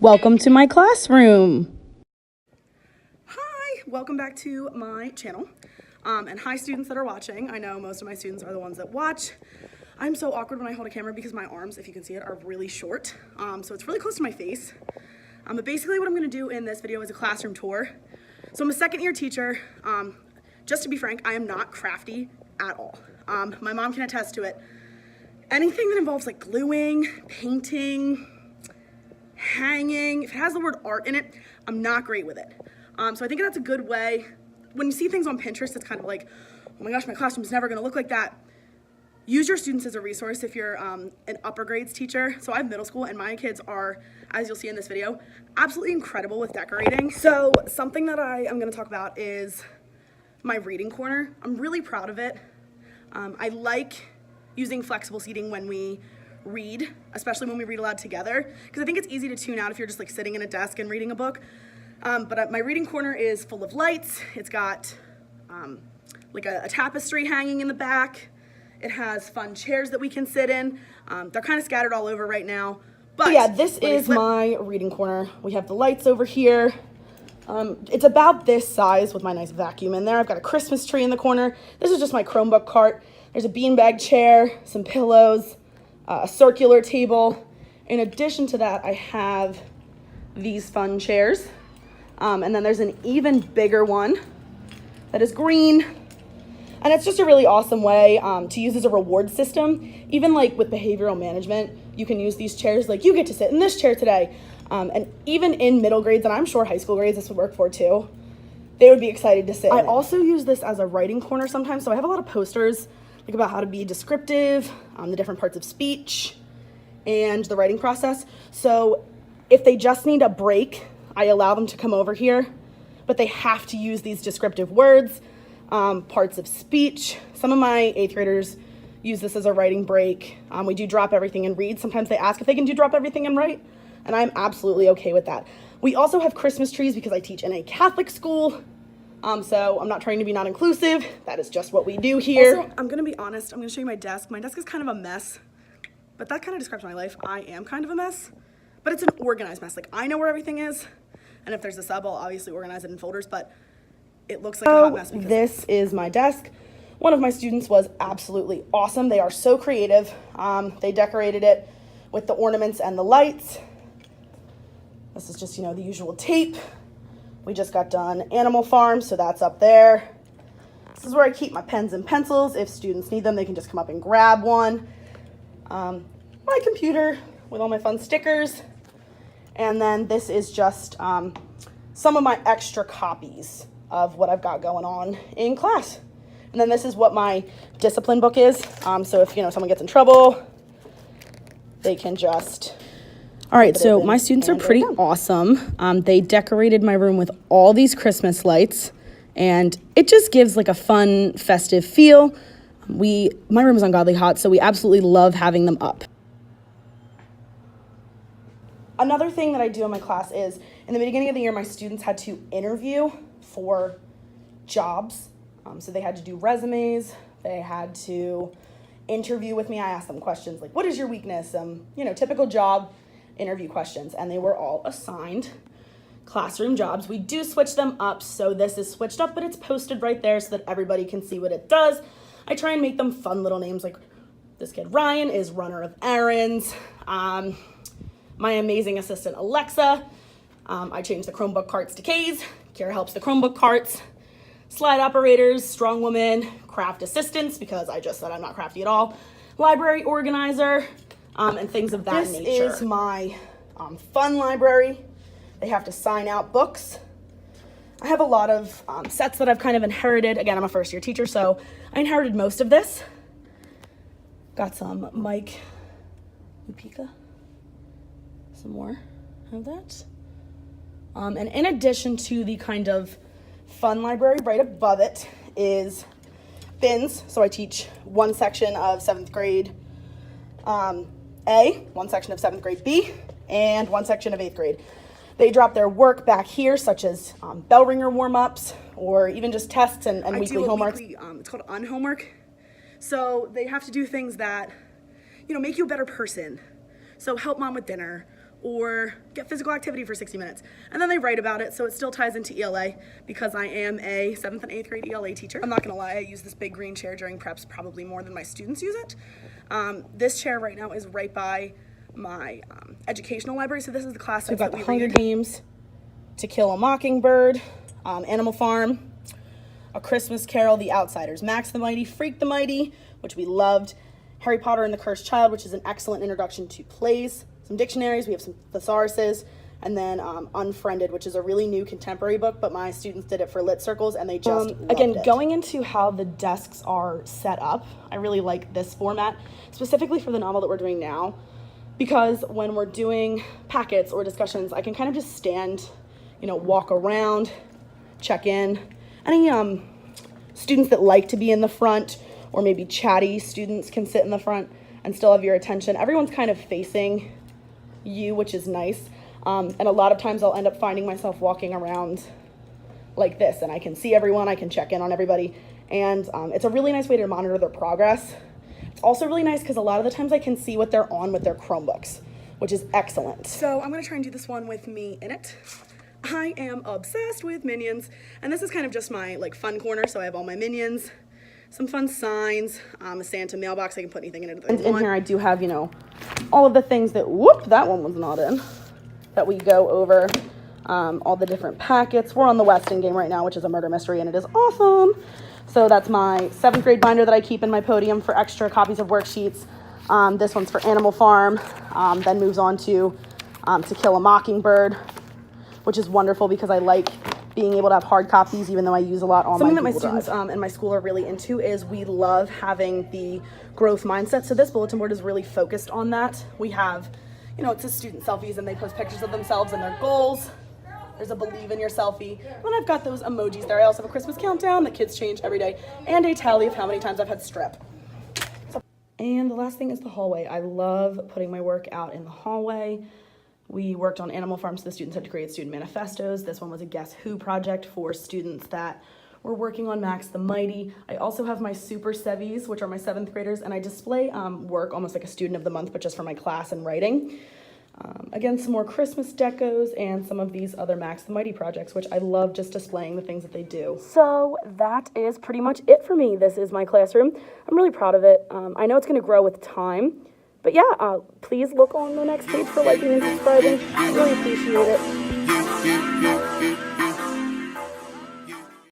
Welcome to my classroom. Hi, welcome back to my channel. And hi students that are watching. I know most of my students are the ones that watch. I'm so awkward when I hold a camera because my arms, if you can see it, are really short. So it's really close to my face. But basically what I'm gonna do in this video is a classroom tour. So I'm a second year teacher. Just to be frank, I am not crafty at all. My mom can attest to it. Anything that involves like gluing, painting, hanging, if it has the word art in it, I'm not great with it. So I think that's a good way. When you see things on Pinterest, it's kind of like, oh my gosh, my classroom's never gonna look like that. Use your students as a resource if you're an upper grades teacher. So I have middle school and my kids are, as you'll see in this video, absolutely incredible with decorating. So something that I am gonna talk about is my reading corner. I'm really proud of it. I like using flexible seating when we read, especially when we read aloud together, because I think it's easy to tune out if you're just like sitting in a desk and reading a book. But my reading corner is full of lights. It's got like a tapestry hanging in the back. It has fun chairs that we can sit in. They're kind of scattered all over right now. But yeah, this is my reading corner. We have the lights over here. It's about this size with my nice vacuum in there. I've got a Christmas tree in the corner. This is just my Chromebook cart. There's a beanbag chair, some pillows, a circular table. In addition to that, I have these fun chairs. And then there's an even bigger one that is green. And it's just a really awesome way to use as a reward system. Even like with behavioral management, you can use these chairs, like you get to sit in this chair today. And even in middle grades, and I'm sure high school grades this would work for too, they would be excited to sit in it. I also use this as a writing corner sometimes. So I have a lot of posters like about how to be descriptive, the different parts of speech, and the writing process. So if they just need a break, I allow them to come over here, but they have to use these descriptive words, parts of speech. Some of my 8th graders use this as a writing break. We do drop everything and read. Sometimes they ask if they can do drop everything and write, and I'm absolutely okay with that. We also have Christmas trees because I teach in a Catholic school. So I'm not trying to be not inclusive. That is just what we do here. Also, I'm gonna be honest, I'm gonna show you my desk. My desk is kind of a mess, but that kind of describes my life. I am kind of a mess, but it's an organized mess. Like I know where everything is, and if there's a sub, I'll obviously organize it in folders, but it looks like a hot mess. This is my desk. One of my students was absolutely awesome. They are so creative. They decorated it with the ornaments and the lights. This is just, you know, the usual tape. We just got done Animal Farm, so that's up there. This is where I keep my pens and pencils. If students need them, they can just come up and grab one. My computer with all my fun stickers. And then this is just some of my extra copies of what I've got going on in class. And then this is what my discipline book is. So if, you know, someone gets in trouble, they can just... All right, so my students are pretty awesome. They decorated my room with all these Christmas lights, and it just gives like a fun, festive feel. My room is ungodly hot, so we absolutely love having them up. Another thing that I do in my class is, in the beginning of the year, my students had to interview for jobs. So they had to do resumes, they had to interview with me. I asked them questions like, what is your weakness? You know, typical job interview questions, and they were all assigned classroom jobs. We do switch them up, so this is switched up, but it's posted right there so that everybody can see what it does. I try and make them fun little names, like this kid Ryan is runner of errands. My amazing assistant Alexa, I changed the Chromebook carts to K's. Kira helps the Chromebook carts. Slide operators, strong woman, craft assistants, because I just said I'm not crafty at all. Library organizer, and things of that nature. This is my fun library. They have to sign out books. I have a lot of sets that I've kind of inherited. Again, I'm a first year teacher, so I inherited most of this. Got some Mike Lupika. Some more of that. And in addition to the kind of fun library, right above it is bins. So I teach one section of 7th grade A, one section of 7th grade B, and one section of 8th grade. They drop their work back here, such as bell ringer warm-ups, or even just tests and weekly homework. It's called unhomework. So they have to do things that, you know, make you a better person. So help mom with dinner, or get physical activity for 60 minutes. And then they write about it, so it still ties into ELA because I am a 7th and 8th grade ELA teacher. I'm not gonna lie, I use this big green chair during preps probably more than my students use it. This chair right now is right by my educational library, so this is the class that we Hunger Games, To Kill a Mockingbird, Animal Farm, A Christmas Carol, The Outsiders, Max the Mighty, Freak the Mighty, which we loved, Harry Potter and the Cursed Child, which is an excellent introduction to plays, some dictionaries, we have some thesauruses, and then Unfriended, which is a really new contemporary book, but my students did it for lit circles and they just loved it. Going into how the desks are set up, I really like this format, specifically for the novel that we're doing now, because when we're doing packets or discussions, I can kind of just stand, you know, walk around, check in. Any students that like to be in the front, or maybe chatty students, can sit in the front and still have your attention. Everyone's kind of facing you, which is nice. And a lot of times I'll end up finding myself walking around like this, and I can see everyone, I can check in on everybody, and it's a really nice way to monitor their progress. It's also really nice because a lot of the times I can see what they're on with their Chromebooks, which is excellent. So I'm gonna try and do this one with me in it. I am obsessed with Minions, and this is kind of just my like fun corner, so I have all my Minions, some fun signs, a Santa mailbox, I can put anything in it. And in here I do have, you know, all of the things that, whoop, that one was not in, that we go over, all the different packets. We're on the Weston game right now, which is a murder mystery, and it is awesome. So that's my 7th grade binder that I keep in my podium for extra copies of worksheets. This one's for Animal Farm, then moves on to Kill a Mockingbird, which is wonderful because I like being able to have hard copies even though I use a lot on Something that my students in my school are really into is we love having the growth mindset. So this bulletin board is really focused on that. We have, you know, it's a student selfies and they post pictures of themselves and their goals. There's a believe in your selfie. And I've got those emojis there. I also have a Christmas countdown that kids change every day and a tally of how many times I've had strep. And the last thing is the hallway. I love putting my work out in the hallway. We worked on Animal Farm, so the students had to create student manifestos. This one was a Guess Who project for students that were working on Max the Mighty. I also have my Super Sevies, which are my 7th graders, and I display work almost like a student of the month, but just for my class and writing. Again, some more Christmas decos and some of these other Max the Mighty projects, which I love just displaying the things that they do. So that is pretty much it for me. This is my classroom. I'm really proud of it. I know it's going to grow with time. But yeah, please look on the next page for liking and subscribing. I really appreciate it.